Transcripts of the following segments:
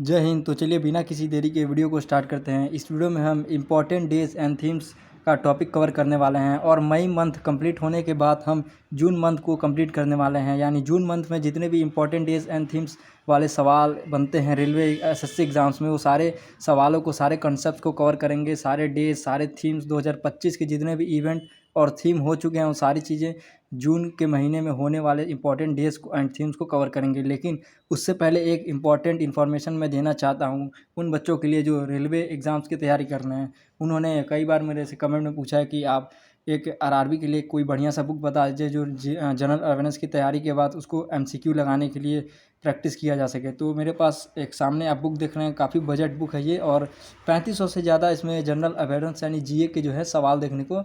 जय हिंद। तो चलिए बिना किसी देरी के वीडियो को स्टार्ट करते हैं। इस वीडियो में हम इम्पॉर्टेंट डेज एंड थीम्स का टॉपिक कवर करने वाले हैं और मई मंथ कंप्लीट होने के बाद हम जून मंथ को कंप्लीट करने वाले हैं। यानी जून मंथ में जितने भी इम्पॉर्टेंट डेज एंड थीम्स वाले सवाल बनते हैं रेलवे एसएससी एग्ज़ाम्स में, वो सारे सवालों को, सारे कॉन्सेप्ट को कवर करेंगे। सारे डेज, सारे थीम्स 2025 के जितने भी इवेंट और थीम हो चुके हैं वो सारी चीज़ें जून के महीने में होने वाले इंपॉर्टेंट डेज एंड थीम्स को कवर करेंगे। लेकिन उससे पहले एक इम्पॉर्टेंट इन्फॉर्मेशन मैं देना चाहता हूँ उन बच्चों के लिए जो रेलवे एग्ज़ाम्स की तैयारी कर रहे हैं। उन्होंने कई बार मेरे से कमेंट में पूछा है कि आप एक आरआरबी के लिए कोई बढ़िया सा बुक बता दीजिए जो जनरल अवेयरनेस की तैयारी के बाद उसको एमसीक्यू लगाने के लिए प्रैक्टिस किया जा सके। तो मेरे पास एक सामने आप बुक देख रहे हैं, काफ़ी बजट बुक है ये, और 3500 से ज़्यादा इसमें जनरल अवेयरनेस यानी जीए के जो है सवाल देखने को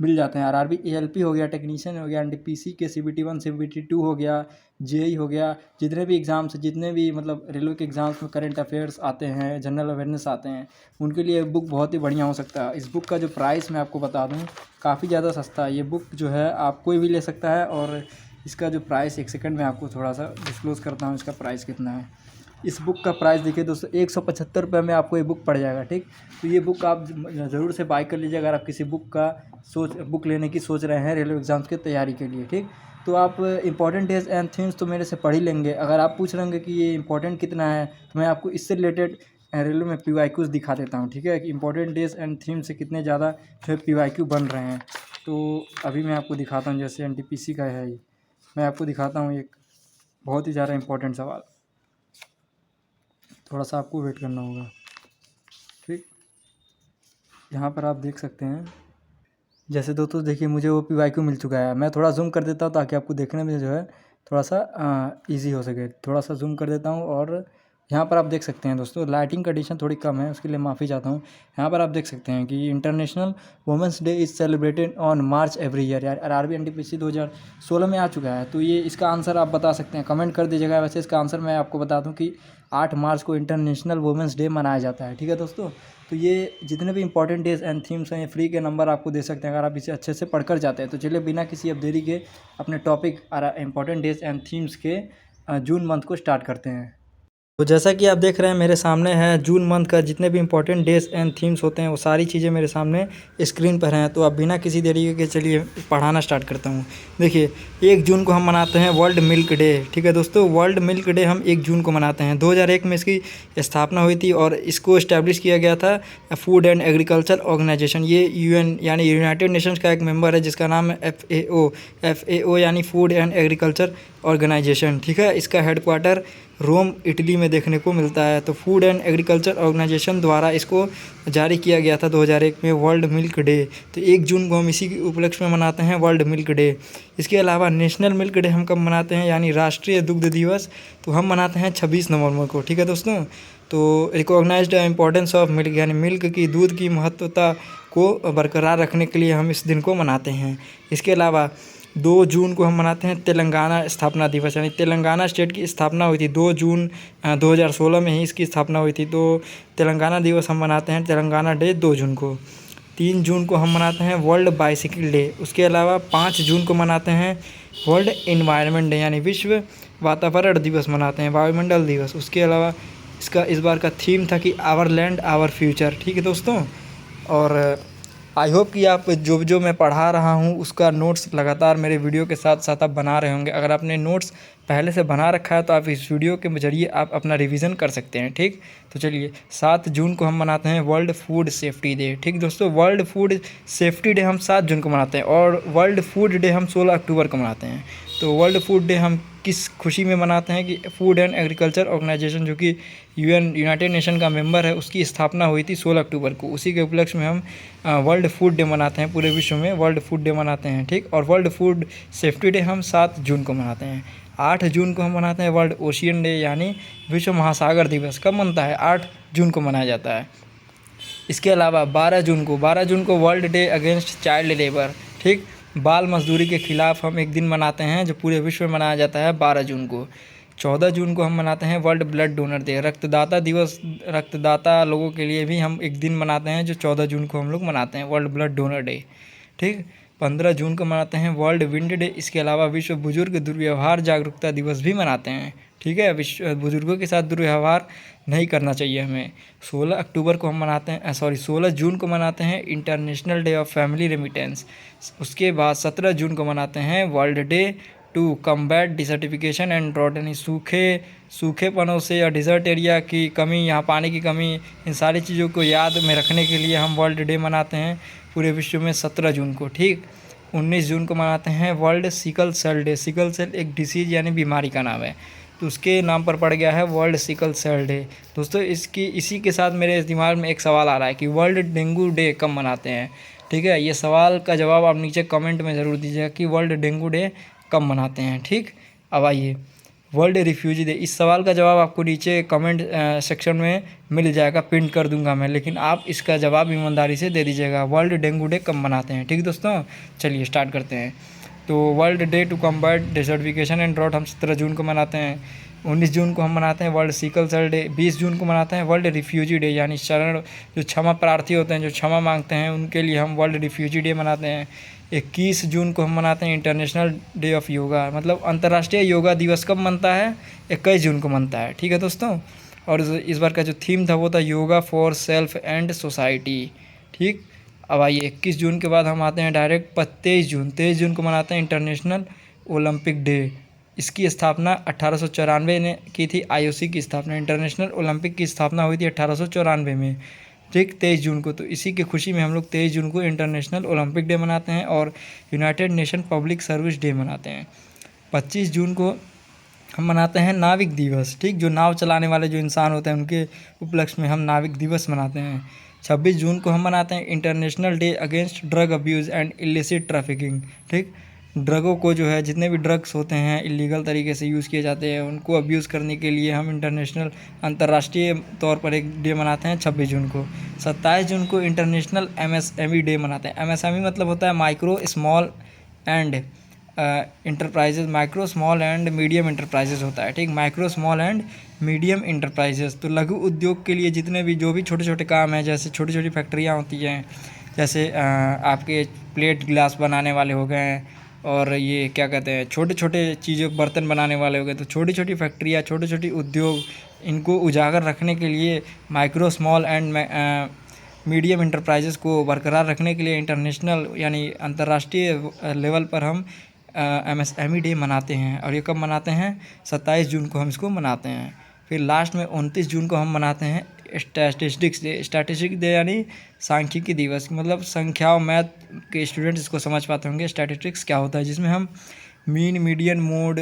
मिल जाते हैं। आरआरबी एएलपी हो गया, टेक्नीशियन हो गया, एनटीपीसी के सीबीटी 1 सीबीटी 2 हो गया, जेई हो गया, जितने भी एग्ज़ाम्स, जितने भी मतलब रेलवे के एग्ज़ाम्स में करंट अफेयर्स आते हैं, जनरल अवेयरनेस आते हैं, उनके लिए बुक बहुत ही बढ़िया हो सकता है। इस बुक का जो प्राइस मैं आपको बता दूं, काफ़ी ज़्यादा सस्ता है। ये बुक जो है आप कोई भी ले सकता है। और इसका जो प्राइस, एक सेकंड में आपको थोड़ा सा डिस्क्लोज़ करता हूँ इसका प्राइस कितना है। इस बुक का प्राइस देखिए दोस्तों, 175 रुपये में आपको ये बुक पड़ जाएगा। ठीक, तो ये बुक आप ज़रूर से बाय कर लीजिए अगर आप किसी बुक लेने की सोच रहे हैं रेलवे एग्ज़ाम्स की तैयारी के लिए। ठीक, तो आप इंपॉर्टेंट डेज एंड थीम्स तो मेरे से पढ़ ही लेंगे। अगर आप पूछ रहे हैं कि ये इंपॉर्टेंट कितना है, तो मैं आपको इससे रिलेटेड रेलवे में पीवाईक्यूज़ दिखा देता हूँ। ठीक है, कि इंपॉर्टेंट डेज एंड थीम से कितने ज़्यादा जो है पीवाईक्यू बन रहे हैं। तो अभी मैं आपको दिखाता हूँ, जैसे एनटीपीसी का है ये, मैं आपको दिखाता हूँ एक बहुत ही ज़्यादा इंपॉर्टेंट सवाल। थोड़ा सा आपको वेट करना होगा। ठीक, यहाँ पर आप देख सकते हैं, जैसे दोस्तों देखिए मुझे वो पीवाईक्यू मिल चुका है। मैं थोड़ा जूम कर देता हूँ ताकि आपको देखने में जो है थोड़ा सा इजी हो सके। थोड़ा सा जूम कर देता हूँ और यहाँ पर आप देख सकते हैं दोस्तों, लाइटिंग कंडीशन थोड़ी कम है, उसके लिए माफ़ी चाहता हूँ। यहाँ पर आप देख सकते हैं कि international women's day is celebrated on March every year. यार आरआरबी एनटीपीसी 2016 में आ चुका है। तो ये इसका आंसर आप बता सकते हैं, कमेंट कर दीजिएगा। वैसे इसका आंसर मैं आपको बता दूँ कि 8 मार्च को इंटरनेशनल वुमेंस डे मनाया जाता है। ठीक है दोस्तों, तो ये जितने भी इंपॉर्टेंट डेज एंड थीम्स हैं ये फ्री के नंबर आपको दे सकते हैं अगर आप इसे अच्छे से पढ़कर जाते हैं। तो चलिए बिना किसी अब देरी के अपने topic important days and themes के जून मंथ को स्टार्ट करते हैं। तो जैसा कि आप देख रहे हैं मेरे सामने है जून मंथ का जितने भी इंपॉर्टेंट डेज एंड थीम्स होते हैं वो सारी चीज़ें मेरे सामने स्क्रीन पर हैं। तो अब बिना किसी देरी के चलिए पढ़ाना स्टार्ट करता हूँ। देखिए 1 जून को हम मनाते हैं वर्ल्ड मिल्क डे। ठीक है दोस्तों, वर्ल्ड मिल्क डे हम 1 जून को मनाते हैं। 2001 में इसकी स्थापना हुई थी और इसको इस्टेब्लिश किया गया था फूड एंड एग्रीकल्चर ऑर्गेनाइजेशन। ये यूएन यानी यूनाइटेड नेशंस का एक मेंबर है जिसका नाम है FAO यानी फूड एंड एग्रीकल्चर ऑर्गेनाइजेशन। ठीक है, इसका हेडक्वार्टर रोम इटली में देखने को मिलता है। तो फूड एंड एग्रीकल्चर ऑर्गेनाइजेशन द्वारा इसको जारी किया गया था 2001 में वर्ल्ड मिल्क डे। तो 1 जून को हम इसी के उपलक्ष्य में मनाते हैं वर्ल्ड मिल्क डे। इसके अलावा नेशनल मिल्क डे हम कब मनाते हैं, यानी राष्ट्रीय दुग्ध दिवस, तो हम मनाते हैं 26 नवंबर को। ठीक है दोस्तों, तो रिकॉग्नाइज्ड इम्पोर्टेंस ऑफ मिल्क यानी मिल्क की, दूध की महत्वता को बरकरार रखने के लिए हम इस दिन को मनाते हैं। इसके अलावा 2 जून को हम मनाते हैं तेलंगाना स्थापना दिवस, यानी तेलंगाना स्टेट की स्थापना हुई थी 2 जून 2016 में ही इसकी स्थापना हुई थी। तो तेलंगाना दिवस हम मनाते हैं, तेलंगाना डे 2 जून को। 3 जून को हम मनाते हैं वर्ल्ड बाइसिकल डे। उसके अलावा 5 जून को मनाते हैं वर्ल्ड इन्वायरमेंट डे यानी विश्व वातावरण दिवस मनाते हैं, वायुमंडल दिवस। उसके अलावा इसका इस बार का थीम था कि आवर लैंड आवर फ्यूचर। ठीक है दोस्तों, और आई होप कि आप जो मैं पढ़ा रहा हूँ उसका नोट्स लगातार मेरे वीडियो के साथ साथ आप बना रहे होंगे। अगर आपने नोट्स पहले से बना रखा है तो आप इस वीडियो के जरिए आप अपना रिवीजन कर सकते हैं। ठीक, तो चलिए 7 जून को हम मनाते हैं वर्ल्ड फूड सेफ्टी डे। ठीक दोस्तों, वर्ल्ड फूड सेफ्टी डे हम 7 जून को मनाते हैं और वर्ल्ड फूड डे हम 16 अक्टूबर को मनाते हैं। तो वर्ल्ड फूड डे हम किस खुशी में मनाते हैं कि फूड एंड एग्रीकल्चर ऑर्गेनाइजेशन जो कि यूनाइटेड नेशन का मेंबर है, उसकी स्थापना हुई थी 16 अक्टूबर को। उसी के उपलक्ष्य में हम वर्ल्ड फूड डे मनाते हैं, पूरे विश्व में वर्ल्ड फूड डे मनाते हैं। ठीक, और वर्ल्ड फूड सेफ्टी डे हम 7 जून को मनाते हैं। 8 जून को हम मनाते हैं वर्ल्ड ओशियन डे यानी विश्व महासागर दिवस। कब मनता है, 8 जून को मनाया जाता है। इसके अलावा 12 जून को world day against child labour. ठीक, बाल मजदूरी के खिलाफ हम एक दिन मनाते हैं जो पूरे विश्व में मनाया जाता है 12 जून को। 14 जून को हम मनाते हैं वर्ल्ड ब्लड डोनर डे, रक्तदाता दिवस। रक्तदाता लोगों के लिए भी हम एक दिन मनाते हैं जो 14 जून को हम लोग मनाते हैं वर्ल्ड ब्लड डोनर डे। ठीक, 15 जून को मनाते हैं वर्ल्ड विंड डे। इसके अलावा विश्व बुजुर्ग दुर्व्यवहार जागरूकता दिवस भी मनाते हैं। ठीक है। बुजुर्गों के साथ दुर्व्यवहार नहीं करना चाहिए हमें। 16 अक्टूबर को हम मनाते हैं 16 जून को मनाते हैं international day of family remittance. उसके बाद 17 जून को मनाते हैं world day to combat desertification and drought, यानी सूखेपनों से या डिज़र्ट एरिया की कमी, यहाँ पानी की कमी, इन सारी चीज़ों को याद में रखने के लिए हम वर्ल्ड डे मनाते हैं पूरे विश्व में 17 जून को। ठीक। 19 जून को मनाते हैं world sickle cell day. Sickle cell एक डिसीज़ यानी बीमारी का नाम है, तो उसके नाम पर पड़ गया है वर्ल्ड सिकल सेल डे। दोस्तों इसी के साथ मेरे दिमाग में एक सवाल आ रहा है कि वर्ल्ड डेंगू डे कब मनाते हैं। ठीक है, ये सवाल का जवाब आप नीचे कमेंट में ज़रूर दीजिएगा कि वर्ल्ड डेंगू डे कब मनाते हैं। ठीक। अब आइए वर्ल्ड रिफ्यूजी डे, इस सवाल का जवाब आपको नीचे कमेंट सेक्शन में मिल जाएगा, पिन कर दूंगा मैं, लेकिन आप इसका जवाब ईमानदारी से दे दीजिएगा। वर्ल्ड डेंगू डे कब मनाते हैं। ठीक दोस्तों, चलिए स्टार्ट करते हैं। तो world day to combat desertification and drought हम 17 जून को मनाते हैं। 19 जून को हम मनाते हैं वर्ल्ड सिकल सेल डे। 20 जून को मनाते हैं वर्ल्ड रिफ्यूजी डे, यानी शरण जो क्षमा प्रार्थी होते हैं, जो क्षमा मांगते हैं, उनके लिए हम वर्ल्ड रिफ्यूजी डे मनाते हैं। 21 जून को हम मनाते हैं इंटरनेशनल डे ऑफ योगा, मतलब अंतर्राष्ट्रीय योगा दिवस कब मनता है, 21 जून को मनता है। ठीक है दोस्तों, और इस बार का जो थीम था वो था yoga for self and society. ठीक। अब आइए 21 जून के बाद हम आते हैं डायरेक्ट 23 जून को मनाते हैं इंटरनेशनल ओलंपिक डे। इसकी स्थापना 1894 ने की थी, आईओसी की स्थापना, इंटरनेशनल ओलंपिक की स्थापना हुई थी 1894 में। ठीक, 23 जून को। तो इसी की खुशी में हम लोग 23 जून को इंटरनेशनल ओलंपिक डे मनाते हैं और United nation public service day मनाते हैं। 25 जून को हम मनाते हैं नाविक दिवस। ठीक, जो नाव चलाने वाले जो इंसान होते हैं उनके उपलक्ष्य में हम नाविक दिवस मनाते हैं। 26 जून को हम मनाते हैं international day against drug abuse and illicit trafficking. ठीक, ड्रगों को जो है, जितने भी ड्रग्स होते हैं इलीगल तरीके से यूज़ किए जाते हैं, उनको अब्यूज़ करने के लिए हम इंटरनेशनल अंतर्राष्ट्रीय तौर पर एक डे मनाते हैं 26 जून को। 27 जून को इंटरनेशनल MSME डे मनाते हैं। MSME मतलब होता है micro small and enterprises, micro small and medium enterprises होता है। ठीक, micro small and medium enterprises, तो लघु उद्योग के लिए जितने भी जो भी छोटे छोटे काम हैं, जैसे छोटी छोटी फैक्ट्रियाँ होती हैं, जैसे आपके प्लेट गिलास बनाने वाले हो गए, और ये क्या कहते हैं, छोटे छोटे चीज़ों बर्तन बनाने वाले हो गए, तो छोटी छोटी फैक्ट्रियाँ, छोटे छोटे उद्योग, इनको उजागर रखने के लिए micro small and medium enterprises को बरकरार रखने के लिए इंटरनेशनल यानी अंतर्राष्ट्रीय लेवल पर हम MSME डे मनाते हैं। और ये कब मनाते हैं, 27 जून को हम इसको मनाते हैं। फिर लास्ट में 29 जून को हम मनाते हैं स्टैटिस्टिक्स डे। स्टैटिस्टिक्स डे यानी सांख्यिकी दिवस, मतलब संख्याओं, मैथ के स्टूडेंट्स इसको समझ पाते होंगे स्टैटिस्टिक्स क्या होता है, जिसमें हम mean, median, mode,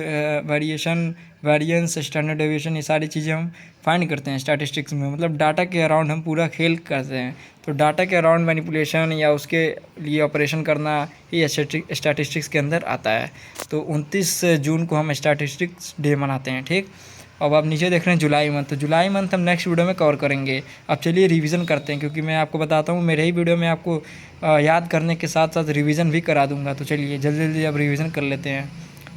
variation, variance, standard deviation, ये सारी चीज़ें हम फाइंड करते हैं स्टैटिस्टिक्स में। मतलब डाटा के अराउंड हम पूरा खेल करते हैं। तो डाटा के अराउंड मैनिपुलेशन या उसके लिए ऑपरेशन करना, ये स्टैटिस्टिक्स के अंदर आता है। तो 29 जून को हम स्टैटिस्टिक्स डे मनाते हैं। ठीक, अब आप नीचे देख रहे हैं जुलाई मंथ, तो जुलाई मंथ हम नेक्स्ट वीडियो में कवर करेंगे। अब चलिए रिवीजन करते हैं, क्योंकि मैं आपको बताता हूँ मेरे ही वीडियो में आपको याद करने के साथ साथ रिवीजन भी करा दूंगा। तो चलिए जल्दी जल्दी अब रिवीजन कर लेते हैं।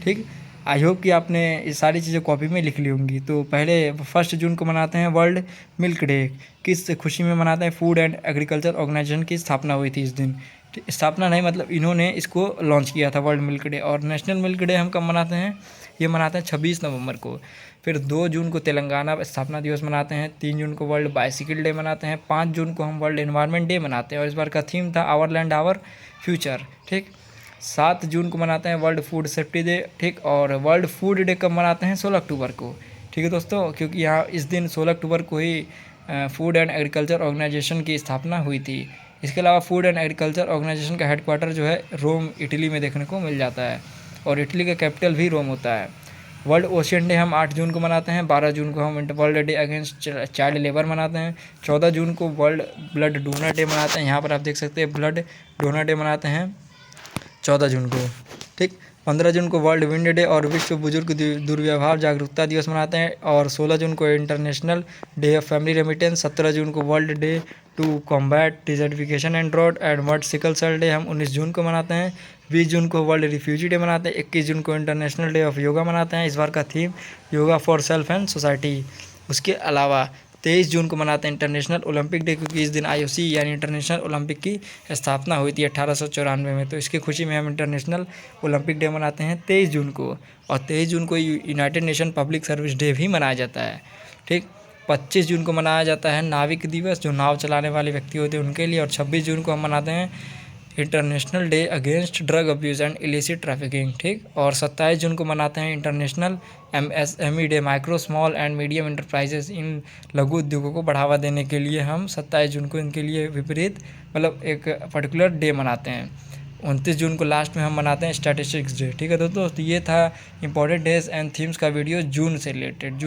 ठीक, आई होप कि आपने ये सारी चीज़ें कॉपी में लिख ली होंगी। तो पहले 1 जून को मनाते हैं वर्ल्ड मिल्क डे। किस खुशी में मनाते हैं, फूड एंड एग्रीकल्चर ऑर्गेनाइजेशन की स्थापना हुई थी इस दिन। स्थापना नहीं, मतलब इन्होंने इसको लॉन्च किया था वर्ल्ड मिल्क डे। और नेशनल मिल्क डे हम कब मनाते हैं, ये मनाते हैं 26 नवंबर को। फिर 2 जून को तेलंगाना स्थापना दिवस मनाते हैं। 3 जून को वर्ल्ड बाइसिकल डे मनाते हैं। 5 जून को हम वर्ल्ड एनवायरनमेंट डे मनाते हैं, और इस बार का थीम था आवर लैंड आवर फ्यूचर। ठीक, 7 जून को मनाते हैं वर्ल्ड फूड सेफ्टी डे। ठीक, और वर्ल्ड फूड डे कब मनाते हैं, 16 अक्टूबर को। ठीक है दोस्तों, क्योंकि यहाँ इस दिन 16 अक्टूबर को ही फूड एंड एग्रीकल्चर ऑर्गेनाइजेशन की स्थापना हुई थी। इसके अलावा फूड एंड एग्रीकल्चर ऑर्गेनाइजेशन का हेडक्वार्टर जो है रोम, इटली में देखने को मिल जाता है, और इटली का कैपिटल भी रोम होता है। वर्ल्ड ओशियन डे हम 8 जून को मनाते हैं। 12 जून को हम world day against child labour मनाते हैं। 14 जून को वर्ल्ड ब्लड डोनर डे मनाते हैं। यहाँ पर आप देख सकते हैं ब्लड डोनर डे मनाते हैं 14 जून को। ठीक, 15 जून को वर्ल्ड विंड डे और विश्व बुजुर्ग दुर्व्यवहार जागरूकता दिवस मनाते हैं। और 16 जून को international day of family remittance. 17 जून को world day to combat desertification and drought and world sickle cell day हम 19 जून को मनाते हैं। 20 जून को वर्ल्ड रिफ्यूजी डे मनाते हैं। 21 जून को इंटरनेशनल डे ऑफ योगा मनाते हैं। इस बार का theme yoga for self and society. उसके अलावा 23 जून को मनाते हैं इंटरनेशनल ओलंपिक डे, क्योंकि इस दिन IOC यानी इंटरनेशनल ओलंपिक की स्थापना हुई थी 1894 में। तो इसकी खुशी में हम इंटरनेशनल ओलंपिक डे मनाते हैं 23 जून को। और 23 जून को United nation public service day भी मनाया जाता है। ठीक, 25 जून को मनाया जाता है नाविक दिवस, जो नाव चलाने वाले व्यक्ति होते हैं उनके लिए। और 26 जून को हम मनाते हैं international day against drug abuse and illicit trafficking. ठीक, और 27 जून को मनाते हैं international MSME day, micro small and medium enterprises. इन लघु उद्योगों को बढ़ावा देने के लिए हम 27 जून को इनके लिए विपरीत मतलब एक पर्टिकुलर डे मनाते हैं। 29 जून को लास्ट में हम मनाते हैं स्टैटिस्टिक्स डे। ठीक है दोस्तों, तो ये था इंपॉर्टेंट डेज एंड थीम्स का वीडियो जून से रिलेटेड।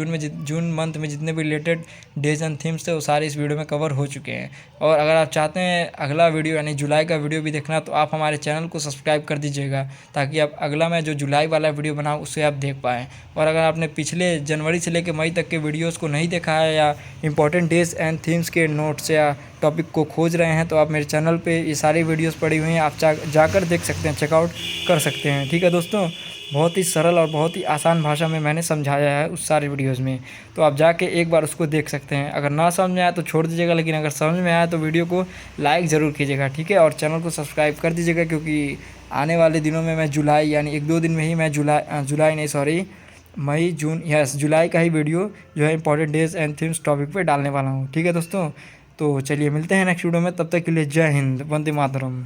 जून मंथ में जितने भी रिलेटेड डेज एंड थीम्स थे वो सारे इस वीडियो में कवर हो चुके हैं। और अगर आप चाहते हैं अगला वीडियो यानी जुलाई का वीडियो भी देखना, तो आप हमारे चैनल को सब्सक्राइब कर दीजिएगा, ताकि आप अगला मैं जो जुलाई वाला वीडियो बनाऊँ उससे आप देख पाएँ। और अगर आपने पिछले जनवरी से लेकर मई तक के वीडियोज़ को नहीं देखा है, या इंपॉर्टेंट डेज एंड थीम्स के नोट्स या टॉपिक को खोज रहे हैं, तो आप मेरे चैनल पे ये सारी वीडियोस पड़ी हुई हैं, आप जाकर देख सकते हैं, चेकआउट कर सकते हैं। ठीक है दोस्तों, बहुत ही सरल और बहुत ही आसान भाषा में मैंने समझाया है उस सारे वीडियोस में, तो आप जाके एक बार उसको देख सकते हैं। अगर ना समझ में आया तो छोड़ दीजिएगा, लेकिन अगर समझ में आया तो वीडियो को लाइक ज़रूर कीजिएगा। ठीक है, और चैनल को सब्सक्राइब कर दीजिएगा, क्योंकि आने वाले दिनों में मैं जुलाई यानी 1-2 दिन में ही मैं मई जून जुलाई का ही वीडियो जो है important days and themes topic पे डालने वाला हूँ। ठीक है दोस्तों, तो चलिए मिलते हैं नेक्स्ट वीडियो में, तब तक के लिए जय हिंद, वंदे मातरम।